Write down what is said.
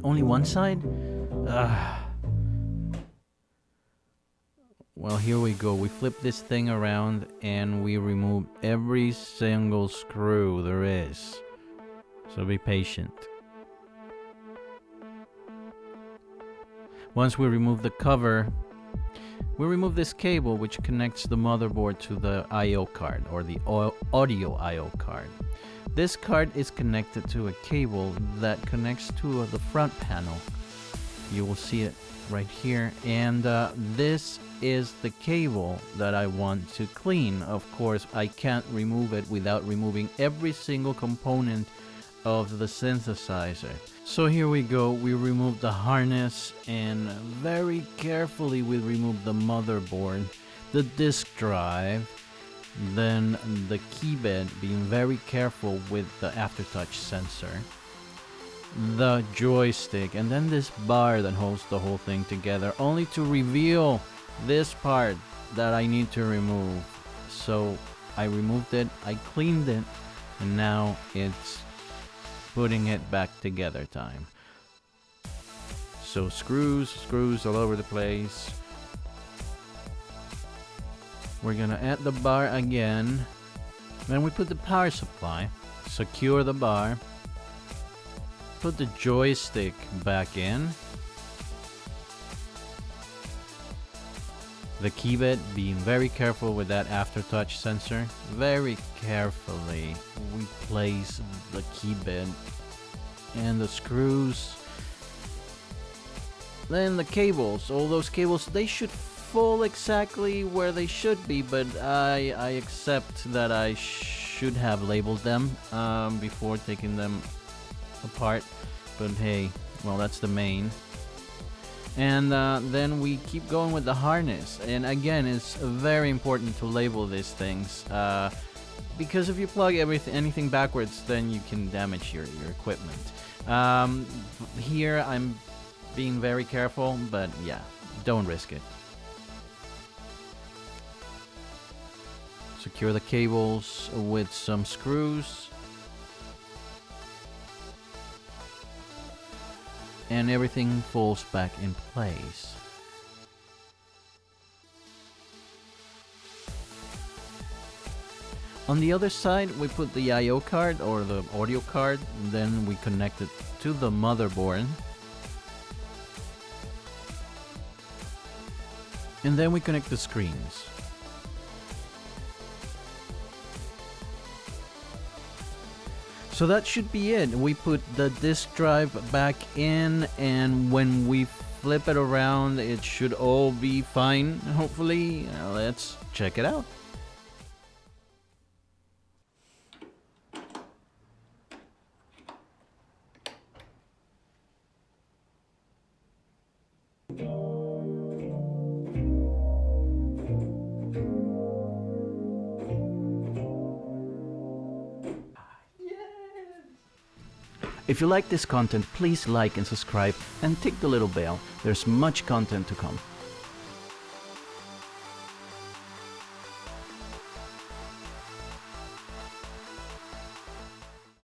only one side? Well, here we go. We flip this thing around and we remove every single screw there is. So be patient. Once we remove the cover, we remove this cable which connects the motherboard to the I/O card, or the audio I/O card. This card is connected to a cable that connects to the front panel. You will see it right here, and this is the cable that I want to clean. Of course, I can't remove it without removing every single component of the synthesizer. So here we go. We remove the harness, and very carefully we remove the motherboard, the disk drive, then the key bed, being very careful with the aftertouch sensor, the joystick, and then this bar that holds the whole thing together, only to reveal this part that I need to remove. So I removed it, I cleaned it, and now it's putting it back together time. So screws all over the place. We're gonna add the bar again. Then we put the power supply, secure the bar, put the joystick back in. The key bed, being very careful with that aftertouch sensor. Very carefully we place the key bed and the screws. Then the cables, all those cables, they should fall exactly where they should be, but I accept that I should have labeled them before taking them apart. But hey, well, that's the main. And then we keep going with the harness, and again, it's very important to label these things, because if you plug anything backwards, then you can damage your equipment. Here I'm being very careful, but yeah, don't risk it. Secure the cables with some screws, and everything falls back in place. On the other side, we put the I/O card, or the audio card, and then we connect it to the motherboard. And then we connect the screens. So that should be it. We put the disk drive back in, and when we flip it around, it should all be fine, hopefully. Let's check it out. If you like this content, please like and subscribe and tick the little bell. There's much content to come.